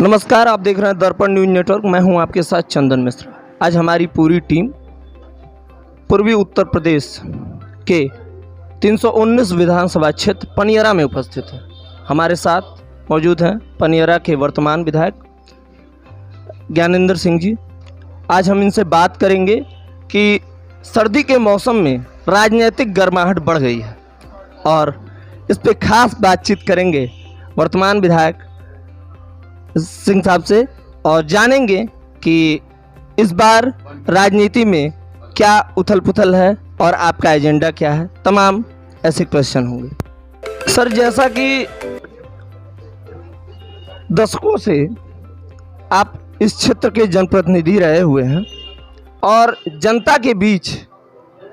नमस्कार, आप देख रहे हैं दर्पण न्यूज नेटवर्क। मैं हूं आपके साथ चंदन मिश्रा। आज हमारी पूरी टीम पूर्वी उत्तर प्रदेश के 319 विधानसभा क्षेत्र पनियरा में उपस्थित है। हमारे साथ मौजूद हैं पनियरा के वर्तमान विधायक ज्ञानेंद्र सिंह जी। आज हम इनसे बात करेंगे कि सर्दी के मौसम में राजनीतिक गर्माहट बढ़ गई है और इस पे खास बातचीत करेंगे वर्तमान विधायक सिंह साहब से और जानेंगे कि इस बार राजनीति में क्या उथल पुथल है और आपका एजेंडा क्या है। तमाम ऐसे क्वेश्चन होंगे। सर, जैसा कि दशकों से आप इस क्षेत्र के जनप्रतिनिधि रहे हुए हैं और जनता के बीच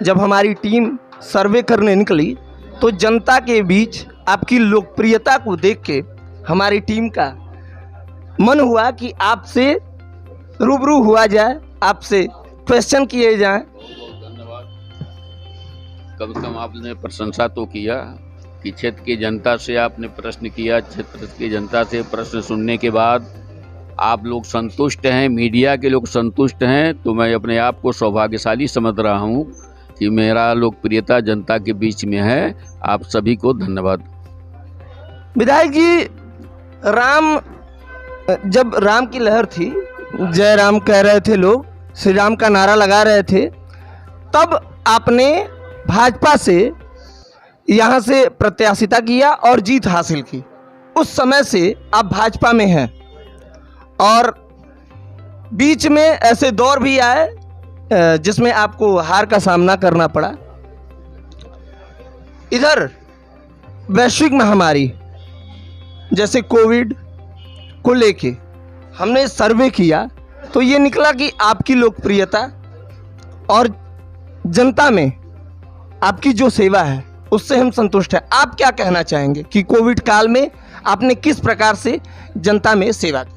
जब हमारी टीम सर्वे करने निकली तो जनता के बीच आपकी लोकप्रियता को देख के हमारी टीम का मन हुआ कि आपसे रूबरू हुआ जाए, आपसे क्वेश्चन किए जाएं। धन्यवाद। कम से कम आपने प्रशंसा तो किया कि क्षेत्र की जनता से आपने प्रश्न किया। क्षेत्र की जनता से प्रश्न सुनने के बाद आप लोग संतुष्ट हैं, मीडिया के लोग संतुष्ट हैं, तो मैं अपने आप को सौभाग्यशाली समझ रहा हूं कि मेरा लोकप्रियता जनता के बीच में है। आप सभी को धन्यवाद। विधायक जी, जब राम की लहर थी, जय राम कह रहे थे लोग, श्री राम का नारा लगा रहे थे, तब आपने भाजपा से यहाँ से प्रत्याशिता किया और जीत हासिल की। उस समय से आप भाजपा में हैं और बीच में ऐसे दौर भी आए जिसमें आपको हार का सामना करना पड़ा। इधर वैश्विक महामारी जैसे कोविड को लेके हमने सर्वे किया तो ये निकला कि आपकी लोकप्रियता और जनता में आपकी जो सेवा है उससे हम संतुष्ट हैं। आप क्या कहना चाहेंगे कि कोविड काल में आपने किस प्रकार से जनता में सेवा की?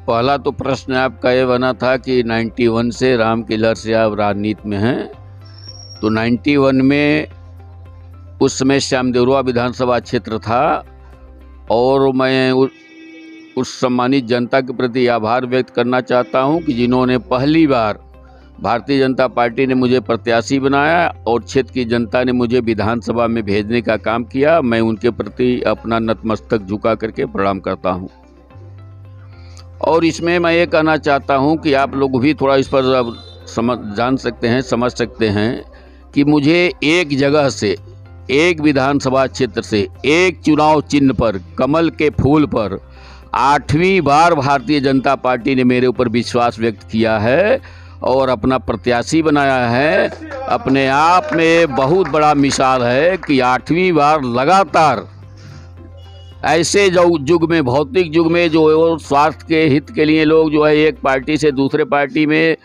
पहला तो प्रश्न आपका ये बना था कि 91 से राम की लहर से आप राजनीति में हैं, तो 91 में उस समय श्यामदेवरा विधानसभा क्षेत्र था और मैं उस सम्मानित जनता के प्रति आभार व्यक्त करना चाहता हूं कि जिन्होंने पहली बार भारतीय जनता पार्टी ने मुझे प्रत्याशी बनाया और क्षेत्र की जनता ने मुझे विधानसभा में भेजने का काम किया। मैं उनके प्रति अपना नतमस्तक झुका करके प्रणाम करता हूं। और इसमें मैं ये कहना चाहता हूं कि आप लोग भी थोड़ा इस पर समझ सकते हैं कि मुझे एक जगह से, एक विधानसभा क्षेत्र से, एक चुनाव चिन्ह पर, कमल के फूल पर 8वीं बार भारतीय जनता पार्टी ने मेरे ऊपर विश्वास व्यक्त किया है और अपना प्रत्याशी बनाया है। अपने आप में बहुत बड़ा मिसाल है कि 8वीं बार लगातार ऐसे जो युग में, भौतिक युग में, जो स्वार्थ के हित के लिए लोग जो है एक पार्टी से दूसरे पार्टी में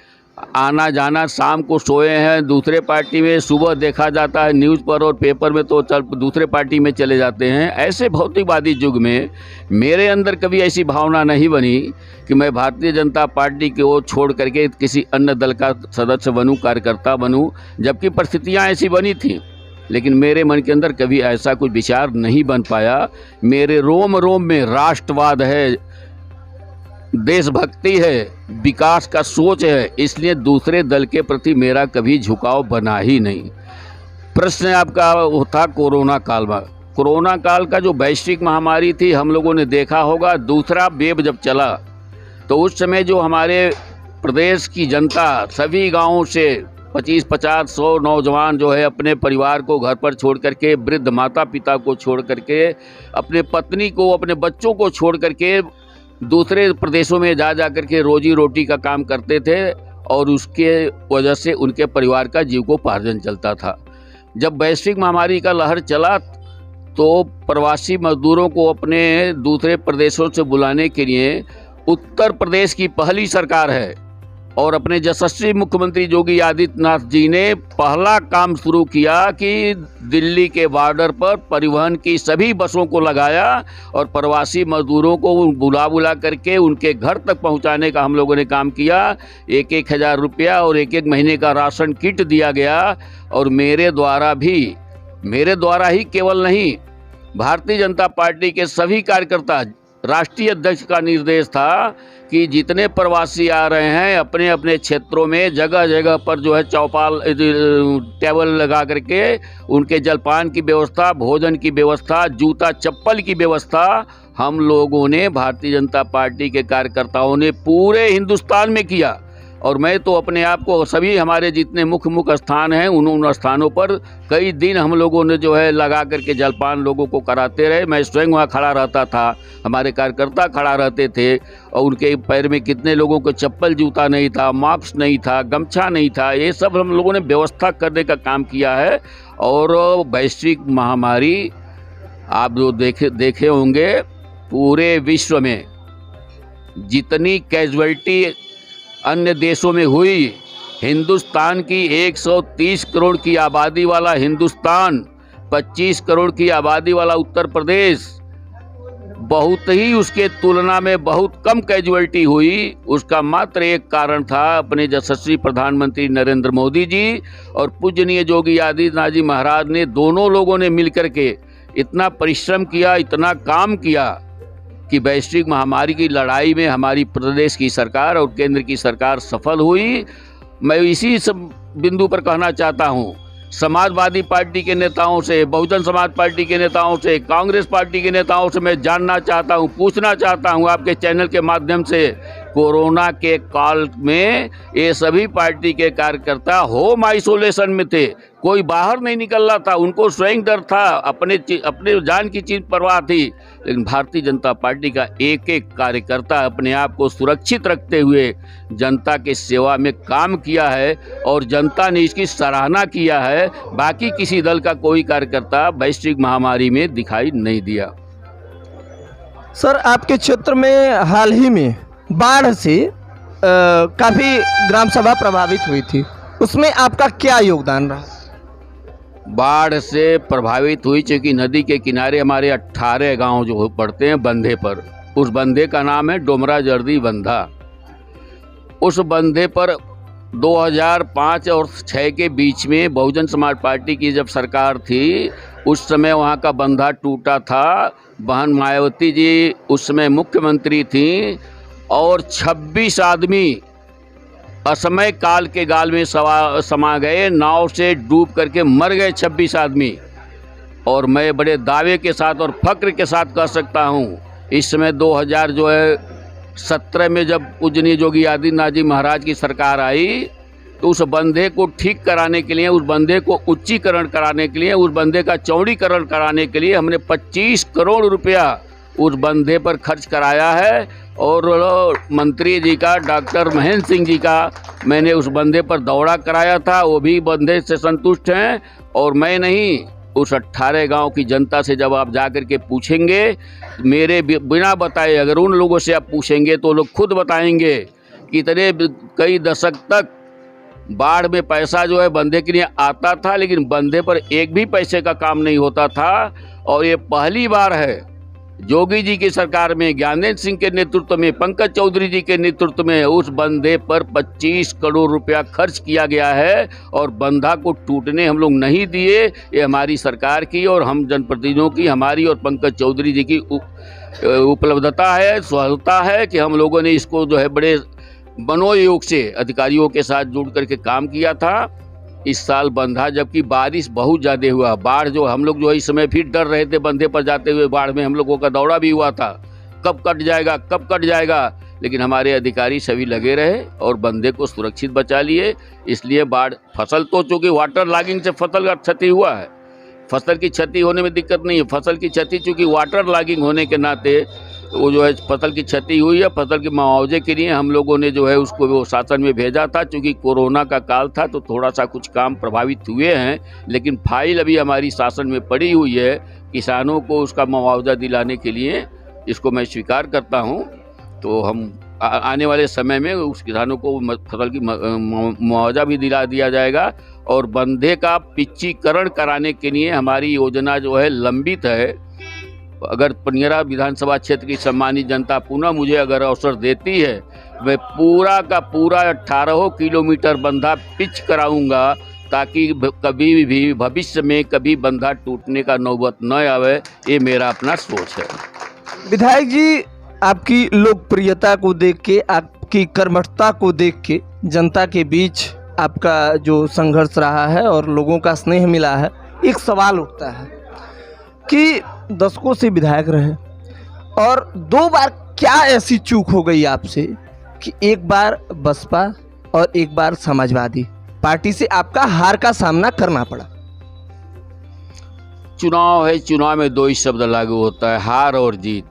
आना जाना, शाम को सोए हैं दूसरे पार्टी में, सुबह देखा जाता है न्यूज़ पर और पेपर में तो दूसरे पार्टी में चले जाते हैं। ऐसे भौतिकवादी युग में मेरे अंदर कभी ऐसी भावना नहीं बनी कि मैं भारतीय जनता पार्टी की ओर छोड़ करके किसी अन्य दल का सदस्य बनूं, कार्यकर्ता बनूं, जबकि परिस्थितियां ऐसी बनी थीं, लेकिन मेरे मन के अंदर कभी ऐसा कुछ विचार नहीं बन पाया। मेरे रोम रोम में राष्ट्रवाद है, देशभक्ति है, विकास का सोच है, इसलिए दूसरे दल के प्रति मेरा कभी झुकाव बना ही नहीं। प्रश्न आपका था कोरोना काल में। कोरोना काल का जो वैश्विक महामारी थी, हम लोगों ने देखा होगा, दूसरा वेव जब चला तो उस समय जो हमारे प्रदेश की जनता सभी गांवों से 25-50-100 नौजवान जो है अपने परिवार को घर पर छोड़ करके, वृद्ध माता पिता को छोड़ करके, अपने पत्नी को, अपने बच्चों को छोड़ करके दूसरे प्रदेशों में जा करके रोजी रोटी का काम करते थे और उसके वजह से उनके परिवार का जीविकोपार्जन चलता था। जब वैश्विक महामारी का लहर चला तो प्रवासी मजदूरों को अपने दूसरे प्रदेशों से बुलाने के लिए उत्तर प्रदेश की पहली सरकार है और अपने यशस्वी मुख्यमंत्री योगी आदित्यनाथ जी ने पहला काम शुरू किया कि दिल्ली के बॉर्डर पर परिवहन की सभी बसों को लगाया और प्रवासी मजदूरों को बुला करके उनके घर तक पहुंचाने का हम लोगों ने काम किया। 1-1 हज़ार रुपया और 1-1 महीने का राशन किट दिया गया और मेरे द्वारा ही केवल नहीं, भारतीय जनता पार्टी के सभी कार्यकर्ता राष्ट्रीय अध्यक्ष का निर्देश था कि जितने प्रवासी आ रहे हैं अपने अपने क्षेत्रों में जगह जगह पर जो है चौपाल टेबल लगा करके उनके जलपान की व्यवस्था, भोजन की व्यवस्था, जूता चप्पल की व्यवस्था हम लोगों ने, भारतीय जनता पार्टी के कार्यकर्ताओं ने पूरे हिंदुस्तान में किया। और मैं तो अपने आप को सभी हमारे जितने मुख्य स्थान हैं उन स्थानों पर कई दिन हम लोगों ने जो है लगा करके जलपान लोगों को कराते रहे। मैं स्वयं वहाँ खड़ा रहता था, हमारे कार्यकर्ता खड़ा रहते थे और उनके पैर में कितने लोगों को चप्पल जूता नहीं था, मास्क नहीं था, गमछा नहीं था, ये सब हम लोगों ने व्यवस्था करने का काम किया है। और वैश्विक महामारी आप जो देखे होंगे, पूरे विश्व में जितनी कैजुअल्टी अन्य देशों में हुई, हिंदुस्तान की 130 करोड़ की आबादी वाला हिंदुस्तान, 25 करोड़ की आबादी वाला उत्तर प्रदेश, बहुत ही उसके तुलना में बहुत कम कैजुअल्टी हुई। उसका मात्र एक कारण था अपने यशस्वी प्रधानमंत्री नरेंद्र मोदी जी और पूजनीय योगी आदित्यनाथ जी महाराज ने, दोनों लोगों ने मिलकर के इतना परिश्रम किया, इतना काम किया कि वैश्विक महामारी की लड़ाई में हमारी प्रदेश की सरकार और केंद्र की सरकार सफल हुई। मैं इसी सब बिंदु पर कहना चाहता हूँ, समाजवादी पार्टी के नेताओं से, बहुजन समाज पार्टी के नेताओं से, कांग्रेस पार्टी के नेताओं से मैं जानना चाहता हूँ, पूछना चाहता हूँ आपके चैनल के माध्यम से, कोरोना के काल में ये सभी पार्टी के कार्यकर्ता होम आइसोलेशन में थे, कोई बाहर नहीं निकल रहा था, उनको स्वयं डर था, अपने जान की चीज परवाह थी। लेकिन भारतीय जनता पार्टी का एक एक कार्यकर्ता अपने आप को सुरक्षित रखते हुए जनता के सेवा में काम किया है और जनता ने इसकी सराहना किया है। बाकी किसी दल का कोई कार्यकर्ता वैश्विक महामारी में दिखाई नहीं दिया। सर, आपके क्षेत्र में हाल ही में बाढ़ से काफ़ी ग्राम सभा प्रभावित हुई थी, उसमें आपका क्या योगदान रहा? बाढ़ से प्रभावित हुई क्योंकि नदी के किनारे हमारे 18 गांव जो पड़ते हैं बंधे पर, उस बंधे का नाम है डोमरा जर्दी बंधा। उस बंधे पर 2005 और 6 के बीच में बहुजन समाज पार्टी की जब सरकार थी, उस समय वहाँ का बंधा टूटा था। बहन मायावती जी उस समय मुख्यमंत्री थी और 26 आदमी असमय काल के गाल में समा गए, नाव से डूब करके मर गए 26 आदमी। और मैं बड़े दावे के साथ और फक्र के साथ कह सकता हूँ, इस समय 2017 में जब पूजनीय योगी आदित्यनाथ जी महाराज की सरकार आई तो उस बंधे को ठीक कराने के लिए, उस बंधे को उच्चीकरण कराने के लिए, उस बंधे का चौड़ीकरण कराने के लिए हमने 25 करोड़ रुपया उस बंधे पर खर्च कराया है। और मंत्री जी का, डॉक्टर महेंद्र सिंह जी का मैंने उस बंधे पर दौरा कराया था, वो भी बंधे से संतुष्ट हैं। और मैं नहीं, उस 18 गांव की जनता से जब आप जाकर के पूछेंगे, मेरे बिना बताए अगर उन लोगों से आप पूछेंगे तो लोग खुद बताएंगे कि इतने कई दशक तक बाढ़ में पैसा जो है बंधे के लिए आता था, लेकिन बंधे पर एक भी पैसे का काम नहीं होता था। और ये पहली बार है योगी जी की सरकार में, ज्ञानेंद्र सिंह के नेतृत्व में, पंकज चौधरी जी के नेतृत्व में उस बंधे पर 25 करोड़ रुपया खर्च किया गया है। और बंधा को टूटने हम लोग नहीं दिए। ये हमारी सरकार की और हम जनप्रतिनिधियों की, हमारी और पंकज चौधरी जी की उपलब्धता है, सहलता है कि हम लोगों ने इसको जो है बड़े मनोयोग से अधिकारियों के साथ जुड़ करके काम किया था। इस साल बंधा, जबकि बारिश बहुत ज़्यादा हुआ, बाढ़ जो हम लोग जो है इस समय फिर डर रहे थे बंधे पर जाते हुए, बाढ़ में हम लोगों का दौरा भी हुआ था, कब कट जाएगा, कब कट जाएगा। लेकिन हमारे अधिकारी सभी लगे रहे और बंधे को सुरक्षित बचा लिए। इसलिए बाढ़, फसल तो चूँकि वाटर लॉगिंग से फसल का क्षति हुआ है, फसल की क्षति होने में दिक्कत नहीं है। फसल की क्षति चूँकि वाटर लॉगिंग होने के नाते वो जो है फसल की क्षति हुई है, फसल के मुआवजे के लिए हम लोगों ने जो है उसको वो शासन में भेजा था। चूँकि कोरोना का काल था तो थोड़ा सा कुछ काम प्रभावित हुए हैं, लेकिन फाइल अभी हमारी शासन में पड़ी हुई है। किसानों को उसका मुआवजा दिलाने के लिए इसको मैं स्वीकार करता हूँ। तो हम आने वाले समय में उस किसानों को फसल की मुआवजा भी दिला दिया जाएगा। और बंधे का पिच्चीकरण कराने के लिए हमारी योजना जो है लंबित है। अगर पनियरा विधानसभा क्षेत्र की सम्मानित जनता पुनः मुझे अगर अवसर देती है, मैं पूरा का पूरा 18 किलोमीटर बंधा पिच कराऊंगा ताकि कभी भी भविष्य में कभी बंधा टूटने का नौबत न आवे। ये मेरा अपना सोच है। विधायक जी, आपकी लोकप्रियता को देख के, आपकी कर्मठता को देख के जनता के बीच आपका जो संघर्ष रहा है और लोगों का स्नेह मिला है, एक सवाल उठता है कि दशकों से विधायक रहे और 2 बार क्या ऐसी चूक हो गई आपसे कि एक बार बसपा और एक बार समाजवादी पार्टी से आपका हार का सामना करना पड़ा? चुनाव है, चुनाव में 2 ही शब्द लागू होता है, हार और जीत।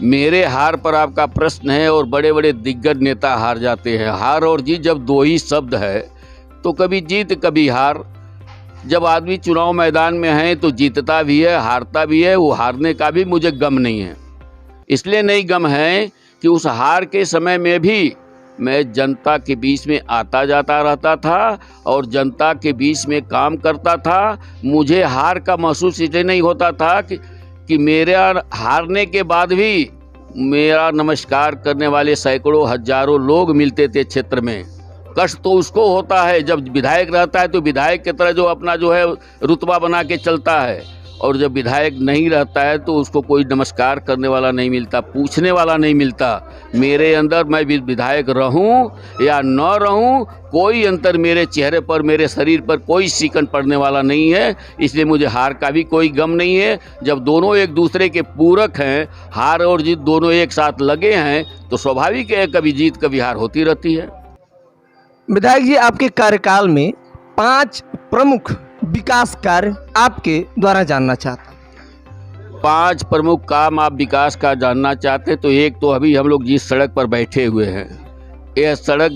मेरे हार पर आपका प्रश्न है और बड़े बड़े दिग्गज नेता हार जाते हैं। हार और जीत जब 2 ही शब्द है तो कभी जीत कभी हार। जब आदमी चुनाव मैदान में है तो जीतता भी है, हारता भी है। वो हारने का भी मुझे गम नहीं है। इसलिए नहीं गम है कि उस हार के समय में भी मैं जनता के बीच में आता जाता रहता था और जनता के बीच में काम करता था। मुझे हार का महसूस इसलिए नहीं होता था कि मेरा हारने के बाद भी मेरा नमस्कार करने वाले सैकड़ों हजारों लोग मिलते थे क्षेत्र में। कष्ट तो उसको होता है जब विधायक रहता है तो विधायक की तरह जो अपना जो है रुतबा बना के चलता है, और जब विधायक नहीं रहता है तो उसको कोई नमस्कार करने वाला नहीं मिलता, पूछने वाला नहीं मिलता। मेरे अंदर मैं विधायक रहूं या न रहूं, कोई अंतर मेरे चेहरे पर, मेरे शरीर पर कोई सिकन पड़ने वाला नहीं है। इसलिए मुझे हार का भी कोई गम नहीं है। जब दोनों एक दूसरे के पूरक हैं, हार और जीत दोनों एक साथ लगे हैं, तो स्वाभाविक है कभी जीत कभी हार होती रहती है। विधायक जी, आपके कार्यकाल में 5 प्रमुख विकास कार्य आपके द्वारा जानना चाहता हूं। 5 प्रमुख काम आप विकास का जानना चाहते तो एक तो अभी हम लोग जिस सड़क पर बैठे हुए हैं, यह सड़क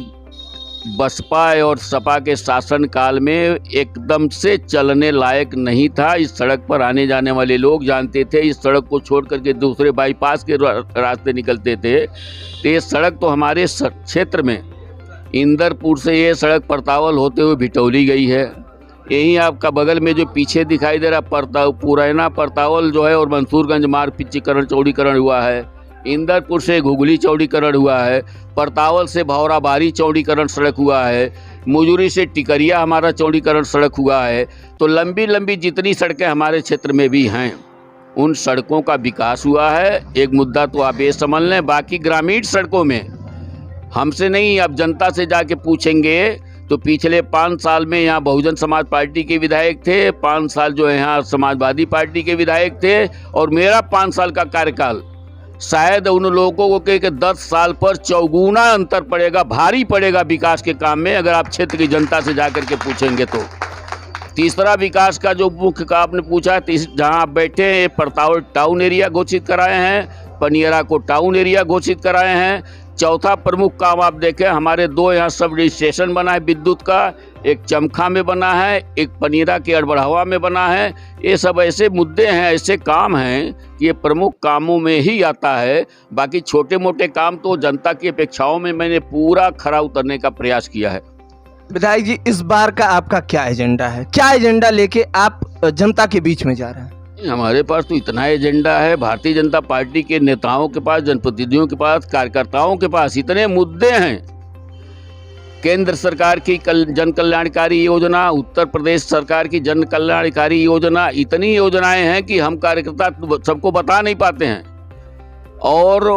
बसपा और सपा के शासन काल में एकदम से चलने लायक नहीं था। इस सड़क पर आने जाने वाले लोग जानते थे, इस सड़क को छोड़ करके दूसरे बाईपास के रास्ते निकलते थे। तो ये सड़क तो हमारे क्षेत्र में इंदरपुर से ये सड़क परतावल होते हुए भिटौली गई है। यहीं आपका बगल में जो पीछे दिखाई दे रहा पुरैना परतावल जो है और मंसूरगंज मार्ग पिच्चीकरण चौड़ीकरण हुआ है। इंदरपुर से घुगली चौड़ीकरण हुआ है। परतावल से भौराबारी चौड़ीकरण सड़क हुआ है। मुजूरी से टिकरिया हमारा चौड़ीकरण सड़क हुआ है। तो लंबी लंबी जितनी सड़कें हमारे क्षेत्र में भी हैं, उन सड़कों का विकास हुआ है। एक मुद्दा तो आप ये समझ लें। बाकी ग्रामीण सड़कों में हमसे नहीं, आप जनता से जाके पूछेंगे तो पिछले 5 साल में यहाँ बहुजन समाज पार्टी के विधायक थे, 5 साल जो है यहाँ समाजवादी पार्टी के विधायक थे, और मेरा 5 साल का कार्यकाल शायद उन लोगों को के 10 साल पर चौगुना अंतर पड़ेगा, भारी पड़ेगा विकास के काम में, अगर आप क्षेत्र की जनता से जाकर के पूछेंगे तो। तीसरा विकास का जो मुख्य का आपने पूछा, जहाँ आप बैठे हैं, परतावल टाउन एरिया घोषित कराए हैं, पनियरा को टाउन एरिया घोषित कराए हैं। चौथा प्रमुख काम आप देखें, हमारे 2 यहाँ सब रजिस्ट्रेशन बना है विद्युत का, एक चमखा में बना है, एक पनीरा के अड़बड़हवा में बना है। ये सब ऐसे मुद्दे हैं, ऐसे काम हैं कि ये प्रमुख कामों में ही आता है। बाकी छोटे मोटे काम तो जनता की अपेक्षाओं में मैंने पूरा खरा उतरने का प्रयास किया है। विधायक जी, इस बार का आपका क्या एजेंडा है? क्या एजेंडा लेके आप जनता के बीच में जा रहे हैं? हमारे पास तो इतना एजेंडा है। भारतीय जनता पार्टी के नेताओं के पास, जनप्रतिनिधियों के पास, कार्यकर्ताओं के पास इतने मुद्दे हैं। केंद्र सरकार की जन कल्याणकारी योजना, उत्तर प्रदेश सरकार की जन कल्याणकारी योजना, इतनी योजनाएं हैं कि हम कार्यकर्ता सबको बता नहीं पाते हैं। और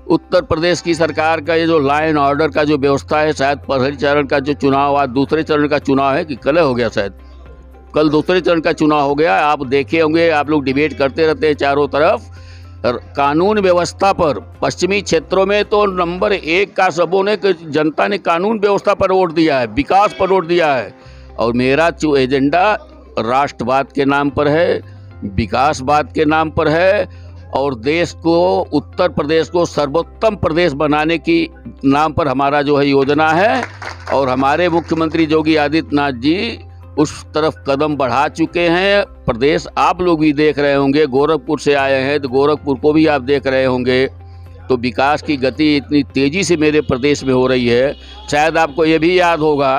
उत्तर प्रदेश की सरकार का ये जो लॉ एंड ऑर्डर का जो व्यवस्था है, शायद पहले चरण का जो चुनाव, आज दूसरे चरण का चुनाव है कि कल हो गया, शायद कल दूसरे चरण का चुनाव हो गया। आप देखे होंगे, आप लोग डिबेट करते रहते हैं चारों तरफ। कानून व्यवस्था पर पश्चिमी क्षेत्रों में तो नंबर 1 का सबों ने, जनता ने कानून व्यवस्था पर वोट दिया है, विकास पर वोट दिया है। और मेरा जो एजेंडा राष्ट्रवाद के नाम पर है, विकासवाद के नाम पर है, और देश को, उत्तर प्रदेश को सर्वोत्तम प्रदेश बनाने की नाम पर हमारा जो है योजना है। और हमारे मुख्यमंत्री योगी आदित्यनाथ जी उस तरफ कदम बढ़ा चुके हैं। प्रदेश आप लोग भी देख रहे होंगे, गोरखपुर से आए हैं तो गोरखपुर को भी आप देख रहे होंगे। तो विकास की गति इतनी तेज़ी से मेरे प्रदेश में हो रही है। शायद आपको ये भी याद होगा,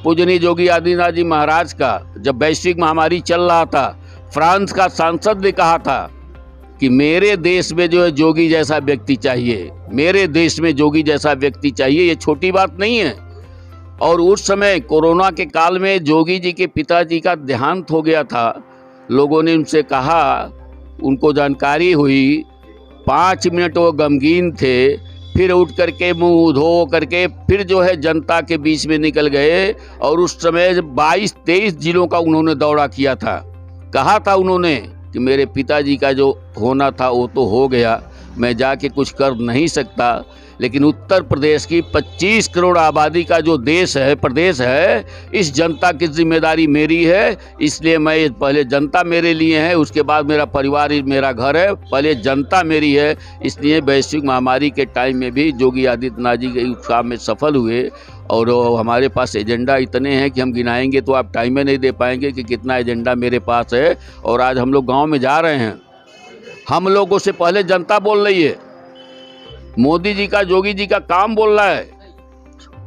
पूजनीय योगी आदित्यनाथ जी महाराज का जब वैश्विक महामारी चल रहा था, फ्रांस का सांसद ने कहा था कि मेरे देश में जो है जोगी जैसा व्यक्ति चाहिए, मेरे देश में जोगी जैसा व्यक्ति चाहिए। ये छोटी बात नहीं है। और उस समय कोरोना के काल में जोगी जी के पिताजी का देहांत हो गया था। लोगों ने उनसे कहा उनको जानकारी हुई, 5 मिनट वो गमगीन थे, फिर उठ करके मुंह धो करके फिर जो है जनता के बीच में निकल गए। और उस समय 22-23 जिलों का उन्होंने दौरा किया था। कहा था उन्होंने कि मेरे पिताजी का जो होना था वो तो हो गया, मैं जाके कुछ कर नहीं सकता, लेकिन उत्तर प्रदेश की 25 करोड़ आबादी का जो देश है, प्रदेश है, इस जनता की जिम्मेदारी मेरी है। इसलिए मैं पहले जनता मेरे लिए है, उसके बाद मेरा परिवार मेरा घर है, पहले जनता मेरी है। इसलिए वैश्विक महामारी के टाइम में भी योगी आदित्यनाथ जी के उस काम में सफल हुए। और हमारे पास एजेंडा इतने हैं कि हम गिनाएंगे तो आप टाइम में नहीं दे पाएंगे कि कितना एजेंडा मेरे पास है। और आज हम लोग गाँव में जा रहे हैं, हम लोगों से पहले जनता बोल रही है, मोदी जी का, योगी जी का काम बोल रहा है।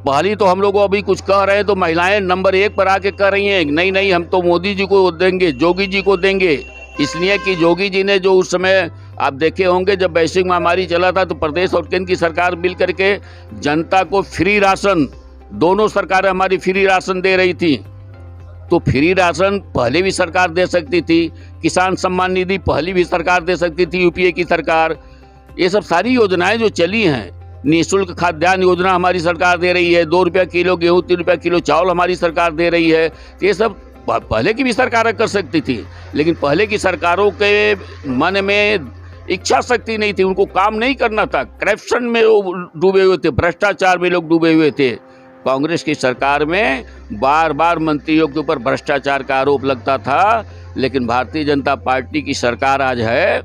पहली तो हम लोग अभी कुछ कह रहे हैं तो महिलाएं नंबर 1 पर आके कह रही हैं नहीं नहीं हम तो मोदी जी को देंगे, योगी जी को देंगे। इसलिए कि योगी जी ने जो उस समय आप देखे होंगे जब वैश्विक महामारी चला था तो प्रदेश और केंद्र की सरकार मिल करके जनता को फ्री राशन, दोनों सरकारें हमारी फ्री राशन दे रही थी। तो फ्री राशन पहले भी सरकार दे सकती थी, किसान सम्मान निधि पहले भी सरकार दे सकती थी, यूपीए की सरकार। ये सब सारी योजनाएं जो चली हैं, निःशुल्क खाद्यान्न योजना हमारी सरकार दे रही है, 2 रुपया किलो गेहूँ, 3 रुपया किलो चावल हमारी सरकार दे रही है। ये सब पहले की भी सरकारें कर सकती थी, लेकिन पहले की सरकारों के मन में इच्छा शक्ति नहीं थी, उनको काम नहीं करना था, करप्शन में वो डूबे हुए थे, भ्रष्टाचार में लोग डूबे हुए थे। कांग्रेस की सरकार में बार बार मंत्रियों के ऊपर भ्रष्टाचार का आरोप लगता था, लेकिन भारतीय जनता पार्टी की सरकार आज है,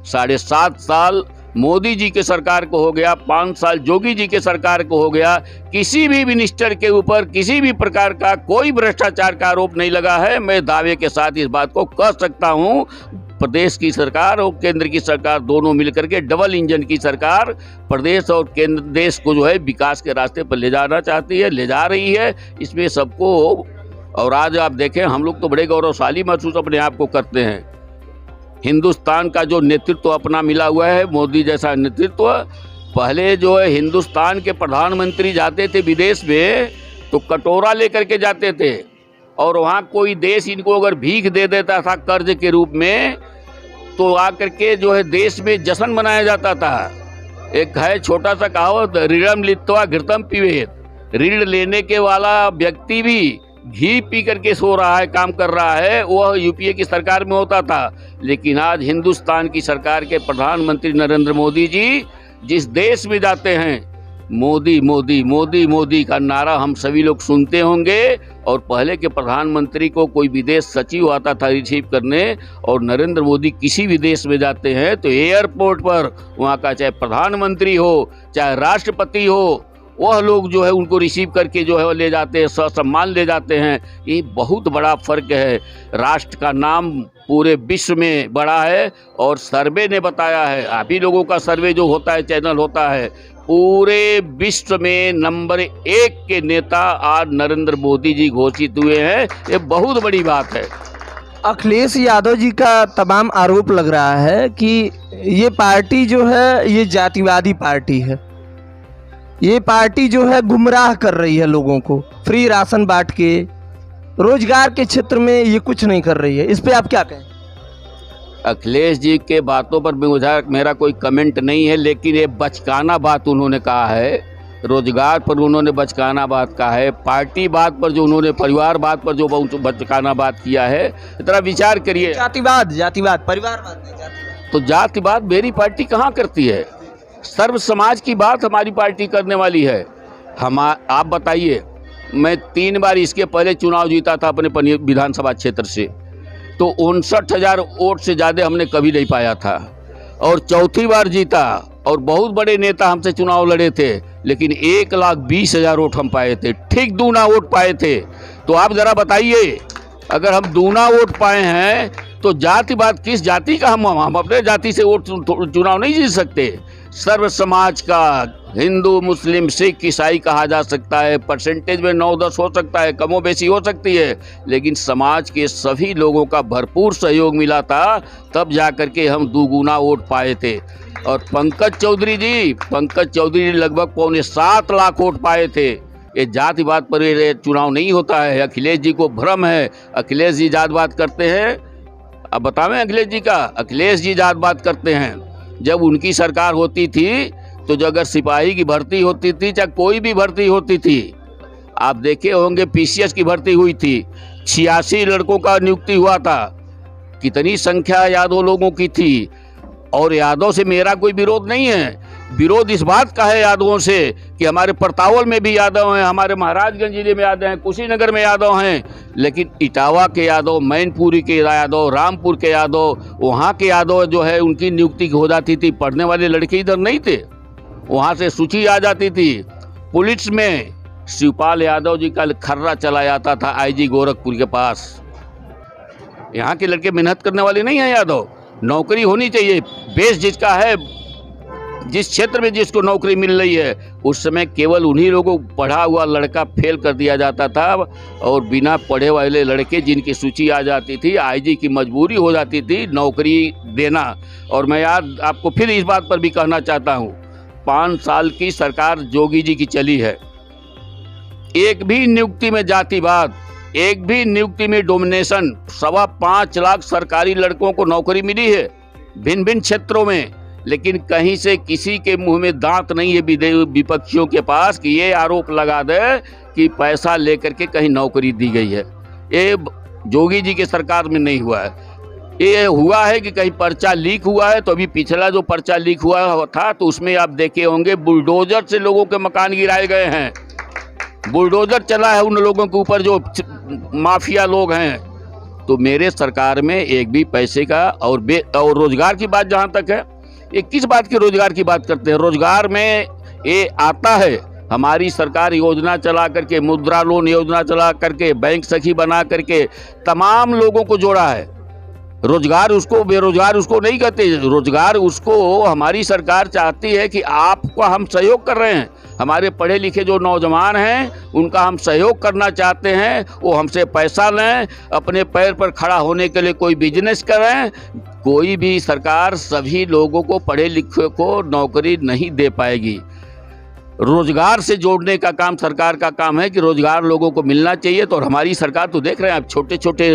7.5 साल मोदी जी के सरकार को हो गया, 5 साल योगी जी के सरकार को हो गया, किसी भी मिनिस्टर के ऊपर किसी भी प्रकार का कोई भ्रष्टाचार का आरोप नहीं लगा है। मैं दावे के साथ इस बात को कह सकता हूं, प्रदेश की सरकार और केंद्र की सरकार दोनों मिलकर के डबल इंजन की सरकार प्रदेश और केंद्र देश को जो है विकास के रास्ते पर ले जाना चाहती है, ले जा रही है। इसमें सबको, और आज आप देखें हम लोग तो बड़े गौरवशाली महसूस अपने आप को करते हैं। हिंदुस्तान का जो नेतृत्व अपना मिला हुआ है, मोदी जैसा नेतृत्व। पहले जो है हिंदुस्तान के प्रधानमंत्री जाते थे विदेश में तो कटोरा लेकर के जाते थे, और वहाँ कोई देश इनको अगर भीख दे देता था कर्ज के रूप में तो आकर के जो है देश में जश्न मनाया जाता था। एक है छोटा सा कहावत, ऋणम लित्वा घृतम पिबेत। ऋण लेने के वाला व्यक्ति भी घी पी करके सो रहा है, काम कर रहा है, वह यूपीए की सरकार में होता था। लेकिन आज हिंदुस्तान की सरकार के प्रधानमंत्री नरेंद्र मोदी जी जिस देश में जाते हैं, मोदी मोदी मोदी मोदी का नारा हम सभी लोग सुनते होंगे। और पहले के प्रधानमंत्री को कोई विदेश सचिव आता था रिसीव करने, और नरेंद्र मोदी किसी भी देश में जाते हैं तो एयरपोर्ट पर वहाँ का चाहे प्रधानमंत्री हो चाहे राष्ट्रपति हो, वह लोग जो है उनको रिसीव करके जो है ले जाते हैं, सम्मान ले जाते हैं। ये बहुत बड़ा फर्क है। राष्ट्र का नाम पूरे विश्व में बड़ा है, और सर्वे ने बताया है, आप ही लोगों का सर्वे जो होता है, चैनल होता है, पूरे विश्व में नंबर 1 के नेता आज नरेंद्र मोदी जी घोषित हुए हैं। ये बहुत बड़ी बात है। अखिलेश यादव जी का तमाम आरोप लग रहा है कि ये पार्टी जो है ये जातिवादी पार्टी है, ये पार्टी जो है गुमराह कर रही है लोगों को, फ्री राशन बांट के, रोजगार के क्षेत्र में ये कुछ नहीं कर रही है। इस पे आप क्या कहें? अखिलेश जी के बातों पर मेरा कोई कमेंट नहीं है, लेकिन ये बचकाना बात उन्होंने कहा है, रोजगार पर उन्होंने बचकाना बात कहा है, पार्टी बात पर जो उन्होंने, परिवार बात पर जो बचकाना बात किया है, इतना विचार करिए। जातिवाद परिवारवाद नहीं, जातिवाद। तो जातिवाद मेरी पार्टी कहाँ करती है? सर्व समाज की बात हमारी पार्टी करने वाली है। आप बताइए, मैं 3 बार इसके पहले चुनाव जीता था अपने विधानसभा क्षेत्र से, तो 59,000 वोट से ज़्यादा हमने कभी नहीं पाया था, और चौथी बार जीता, और बहुत बड़े नेता हमसे चुनाव लड़े थे, लेकिन 1,20,000 वोट हम पाए थे, ठीक दूना वोट पाए थे। तो आप ज़रा बताइए, अगर हम दूना वोट पाए हैं तो जातिवाद किस जाति का? हम अपने जाति से वोट चुनाव नहीं जीत सकते। सर्व समाज का, हिंदू मुस्लिम सिख ईसाई कहा जा सकता है, परसेंटेज में 9-10 हो सकता है, कमो बेशी हो सकती है, लेकिन समाज के सभी लोगों का भरपूर सहयोग मिला था, तब जाकर के हम 2 गुना वोट पाए थे। और पंकज चौधरी लगभग 7.25 लाख वोट पाए थे। ये जातिवाद पर ये चुनाव नहीं होता है। अखिलेश जी को भ्रम है, अखिलेश जी जातिवाद करते हैं। अब बतावें अखिलेश जी का, अखिलेश जी जात बात करते हैं। जब उनकी सरकार होती थी तो जो अगर सिपाही की भर्ती होती थी, चाहे कोई भी भर्ती होती थी, आप देखे होंगे पीसीएस की भर्ती हुई थी, 86 लड़कों का नियुक्ति हुआ था। कितनी संख्या यादव लोगों की थी। और यादव से मेरा कोई विरोध नहीं है, विरोध इस बात का है यादवों से कि हमारे परतावल में भी यादव हैं, हमारे महाराजगंज जिले में यादव हैं, कुशीनगर में यादव हैं, लेकिन इटावा के यादव, मैनपुरी के यादव, रामपुर के यादव, वहाँ के यादव जो है उनकी नियुक्ति हो जाती थी। पढ़ने वाले लड़के इधर नहीं थे, वहाँ से सूची आ जाती थी। पुलिस में शिवपाल यादव जी का खर्रा चला जाता था आईजी गोरखपुर के पास। यहाँ के लड़के मेहनत करने वाले नहीं हैं यादव। नौकरी होनी चाहिए, बेस जिसका है, जिस क्षेत्र में जिसको नौकरी मिल रही है, उस समय केवल उन्हीं लोगों को पढ़ा हुआ लड़का फेल कर दिया जाता था, और बिना पढ़े वाले लड़के जिनकी सूची आ जाती थी, आईजी की मजबूरी हो जाती थी नौकरी देना। और मैं याद आपको फिर इस बात पर भी कहना चाहता हूँ, 5 साल की सरकार जोगी जी की चली है, एक भी नियुक्ति में जातिवाद, एक भी नियुक्ति में डोमिनेशन, 5.25 लाख सरकारी लड़कों को नौकरी मिली है भिन्न भिन्न क्षेत्रों में, लेकिन कहीं से किसी के मुंह में दांत नहीं है विपक्षियों के पास कि ये आरोप लगा दे कि पैसा लेकर के कहीं नौकरी दी गई है। ये जोगी जी के सरकार में नहीं हुआ है। ये हुआ है कि कहीं पर्चा लीक हुआ है, तो अभी पिछला जो पर्चा लीक हुआ था तो उसमें आप देखे होंगे बुलडोजर से लोगों के मकान गिराए गए हैं, बुलडोजर चला है उन लोगों के ऊपर जो माफिया लोग हैं। तो मेरे सरकार में एक भी पैसे का और रोजगार की बात जहाँ तक है, ये किस बात की रोजगार की बात करते हैं? रोजगार में ये आता है, हमारी सरकार योजना चला करके, मुद्रा लोन योजना चला करके, बैंक सखी बना करके तमाम लोगों को जोड़ा है। रोजगार उसको, बेरोजगार उसको नहीं कहते, रोजगार उसको हमारी सरकार चाहती है कि आपका हम सहयोग कर रहे हैं, हमारे पढ़े लिखे जो नौजवान हैं उनका हम सहयोग करना चाहते हैं, वो हमसे पैसा लें, अपने पैर पर खड़ा होने के लिए कोई बिजनेस करें। कोई भी सरकार सभी लोगों को, पढ़े लिखे को नौकरी नहीं दे पाएगी। रोजगार से जोड़ने का काम सरकार का काम है कि रोजगार लोगों को मिलना चाहिए। तो हमारी सरकार तो देख रहे हैं आप, छोटे छोटे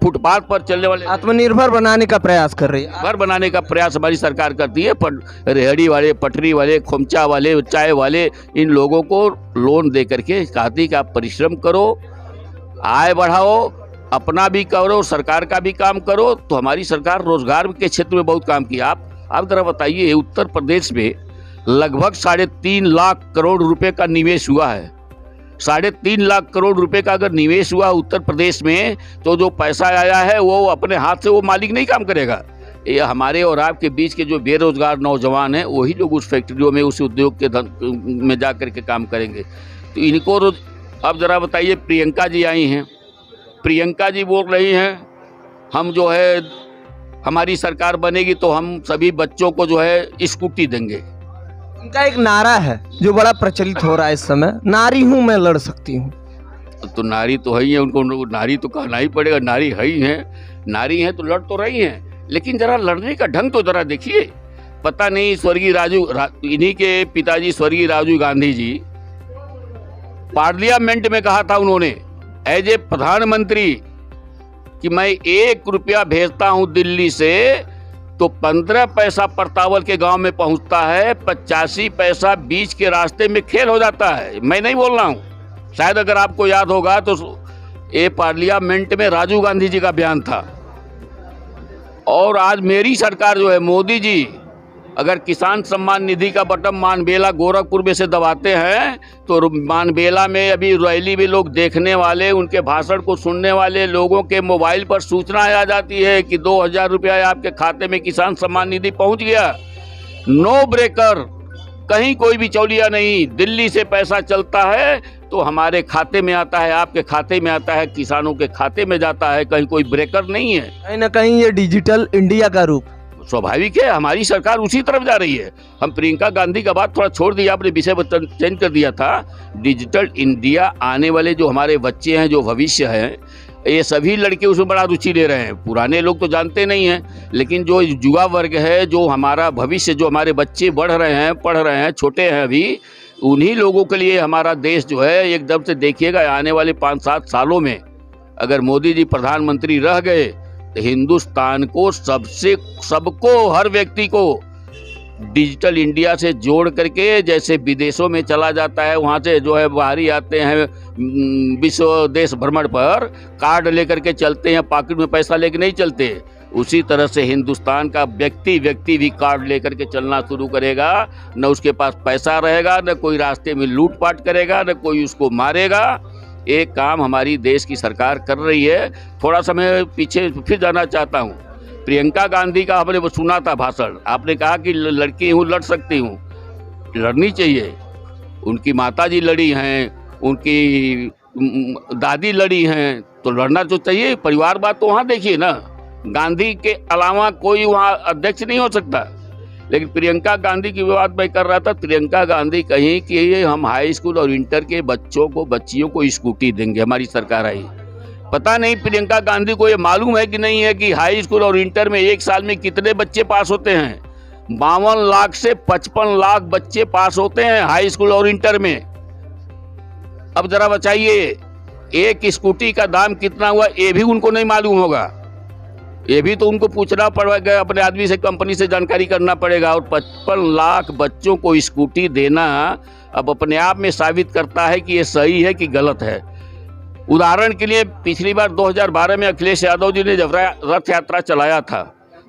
फुटपाथ पर चलने वाले आत्मनिर्भर बनाने का प्रयास कर रही है, घर बनाने का प्रयास हमारी सरकार करती है। पर रेहड़ी वाले, पटरी वाले, खोमचा वाले, चाय वाले, इन लोगों को लोन दे करके कहती कि आप परिश्रम करो, आय बढ़ाओ, अपना भी करो, सरकार का भी काम करो। तो हमारी सरकार रोजगार के क्षेत्र में बहुत काम किया। आप जरा बताइए, उत्तर प्रदेश में लगभग 3.5 लाख करोड़ रुपए का निवेश हुआ है। 3.5 लाख करोड़ रुपए का अगर निवेश हुआ उत्तर प्रदेश में, तो जो पैसा आया है वो अपने हाथ से वो मालिक नहीं काम करेगा। ये हमारे और आपके बीच के जो बेरोजगार नौजवान हैं वही लोग उस फैक्ट्रियों में, उस उद्योग के में जा कर के काम करेंगे। तो इनको अब ज़रा बताइए, प्रियंका जी आई हैं, प्रियंका जी बोल रही हैं हम जो है हमारी सरकार बनेगी तो हम सभी बच्चों को जो है स्कूटी देंगे। उनका एक नारा है जो बड़ा प्रचलित हो रहा है इस समय, नारी हूँ मैं लड़ सकती हूँ। तो नारी तो है ही है, उनको नारी तो कहना ही पड़ेगा, नारी है ही है, नारी हैं तो लड़ तो रही हैं, लेकिन जरा लड़ने का ढंग तो जरा देखिए। पता नहीं स्वर्गीय इन्हीं के पिताजी स्वर्गीय राजीव गांधी जी पार्लियामेंट में कहा था उन्होंने एज ए प्रधानमंत्री कि मैं 1 रुपया भेजता हूं दिल्ली से तो 15 पैसा परतावल के गांव में पहुंचता है, 85 पैसा बीच के रास्ते में खेल हो जाता है। मैं नहीं बोल रहा हूं, शायद अगर आपको याद होगा तो ये पार्लियामेंट में राजीव गांधी जी का बयान था। और आज मेरी सरकार जो है, मोदी जी अगर किसान सम्मान निधि का बटन मानबेला गोरखपुर में से दबाते हैं तो मानबेला में अभी रैली में लोग देखने वाले, उनके भाषण को सुनने वाले लोगों के मोबाइल पर सूचना आ जाती है कि 2000 रुपया आपके खाते में किसान सम्मान निधि पहुंच गया। नो ब्रेकर, कहीं कोई बिचौलिया नहीं, दिल्ली से पैसा चलता है तो हमारे खाते में आता है, आपके खाते में आता है, किसानों के खाते में जाता है, कहीं कोई ब्रेकर नहीं है। कहीं ना कहीं ये डिजिटल इंडिया का रूप स्वाभाविक है, हमारी सरकार उसी तरफ जा रही है। हम प्रियंका गांधी का बात थोड़ा छोड़ दिया, आपने विषय चेंज कर दिया था। डिजिटल इंडिया आने वाले जो हमारे बच्चे हैं, जो भविष्य है, ये सभी लड़के उसमें बड़ा रुचि ले रहे हैं। पुराने लोग तो जानते नहीं हैं, लेकिन जो युवा वर्ग है, जो हमारा भविष्य, जो हमारे बच्चे बढ़ रहे हैं, पढ़ रहे हैं, छोटे हैं अभी, उन्हीं लोगों के लिए हमारा देश जो है एकदम से देखिएगा आने वाले 5-7 सालों में अगर मोदी जी प्रधानमंत्री रह गए तो हिंदुस्तान को सबको हर व्यक्ति को डिजिटल इंडिया से जोड़ करके, जैसे विदेशों में चला जाता है वहाँ से जो है बाहरी आते हैं विश्व देश भ्रमण पर, कार्ड लेकर के चलते हैं, पॉकेट में पैसा लेके नहीं चलते, उसी तरह से हिंदुस्तान का व्यक्ति भी कार्ड लेकर के चलना शुरू करेगा। न उसके पास पैसा रहेगा, न कोई रास्ते में लूटपाट करेगा, न कोई उसको मारेगा। एक काम हमारी देश की सरकार कर रही है। थोड़ा सा मैं पीछे फिर जाना चाहता हूँ। प्रियंका गांधी का आपने वो सुना था भाषण, आपने कहा कि लड़की हूँ, लड़ सकती हूँ, लड़नी चाहिए। उनकी माताजी लड़ी हैं, उनकी दादी लड़ी हैं, तो लड़ना तो चाहिए। परिवारवाद तो वहाँ देखिए ना, गांधी के अलावा कोई वहाँ अध्यक्ष नहीं हो सकता। लेकिन प्रियंका गांधी की बात मैं कर रहा था। प्रियंका गांधी कहीं कि हम हाई स्कूल और इंटर के बच्चियों को स्कूटी देंगे, हमारी सरकार आई। पता नहीं प्रियंका गांधी को ये मालूम है कि नहीं है कि हाई स्कूल और इंटर में एक साल में कितने बच्चे पास होते हैं? 52 लाख से 55 लाख बच्चे पास होते हैं हाई स्कूल और इंटर में। अब जरा बताइए, एक स्कूटी का दाम कितना हुआ ये भी उनको नहीं मालूम होगा। ये भी तो उनको पूछना पड़ेगा, अपने आदमी से, कंपनी से जानकारी करना पड़ेगा। और 55 लाख बच्चों को स्कूटी देना अब अपने आप में साबित करता है कि ये सही है कि गलत है। उदाहरण के लिए पिछली बार 2012 में अखिलेश यादव जी ने जब रथ यात्रा चलाया था,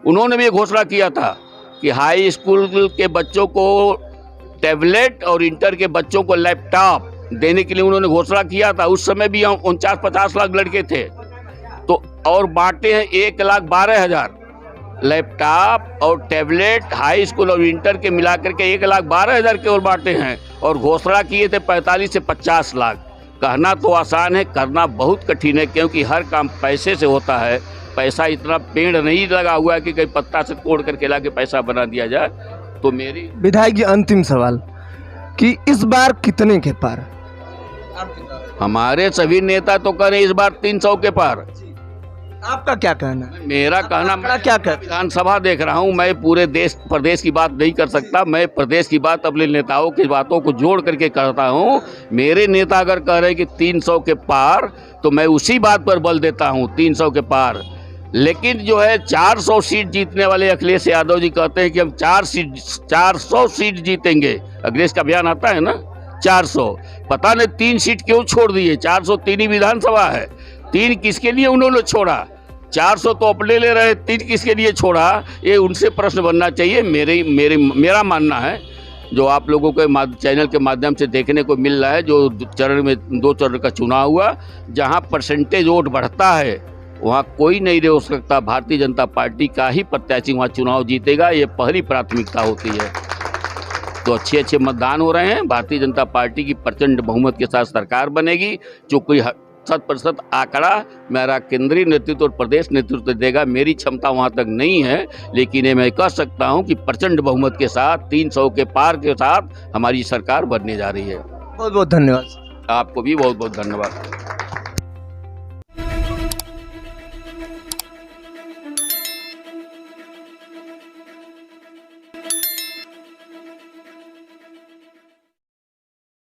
उन्होंने भी घोषणा किया था कि हाई स्कूल के बच्चों को टैबलेट और इंटर के बच्चों को लैपटॉप देने के लिए उन्होंने घोषणा किया था। उस समय भी 49-50 लाख लड़के थे, तो और बांटे हैं 1,12,000 लैपटॉप और टैबलेट। हाई स्कूल और इंटर के मिलाकर के 1,12,000 केवल बांटे हैं, और घोषणा किए थे 45 से 50 लाख। कहना तो आसान है, करना बहुत कठिन है, क्योंकि हर काम पैसे से होता है। पैसा इतना पेड़ नहीं लगा हुआ है कि कहीं पत्ता से तोड़ करके ला के पैसा बना दिया जाए। तो मेरी विधायक जी अंतिम सवाल कि इस बार कितने के पार? हमारे सभी नेता तो कह रहे इस बार 300 के पार। आपका क्या कहना है? मेरा कहना, मैं क्या कहते? विधानसभा देख रहा हूँ, मैं पूरे देश प्रदेश की बात नहीं कर सकता। मैं प्रदेश की बात अपने नेताओं की बातों को जोड़ करके करता हूँ। मेरे नेता अगर कह रहे हैं कि 300 के पार, तो मैं उसी बात पर बल देता हूँ, 300 के पार। लेकिन जो है 400 सीट जीतने वाले अखिलेश यादव जी कहते हैं कि हम 400 सीट जीतेंगे। अखिलेश का बयान आता है ना 400, पता नहीं 3 सीट क्यों छोड़ दिए? 403 ही विधानसभा है, 3 किसके लिए उन्होंने छोड़ा? 400 तो अपने ले रहे, 3 किसके लिए छोड़ा? ये उनसे प्रश्न बनना चाहिए। मेरा मानना है, जो आप लोगों के चैनल के माध्यम से देखने को मिल रहा है, जो 2 चरण का चुनाव हुआ, जहां परसेंटेज वोट बढ़ता है वहां कोई नहीं रोक सकता। भारतीय जनता पार्टी का ही प्रत्याशी वहां चुनाव जीतेगा, ये पहली प्राथमिकता होती है। तो अच्छे मतदान हो रहे हैं। भारतीय जनता पार्टी की प्रचंड बहुमत के साथ सरकार बनेगी। जो कोई 100% आंकड़ा मेरा केंद्रीय नेतृत्व और प्रदेश नेतृत्व देगा, मेरी क्षमता वहां तक नहीं है, लेकिन ये मैं कह सकता हूं कि प्रचंड बहुमत के साथ 300 के पार के साथ हमारी सरकार बनने जा रही है। बहुत बहुत धन्यवाद। आपको भी बहुत बहुत धन्यवाद।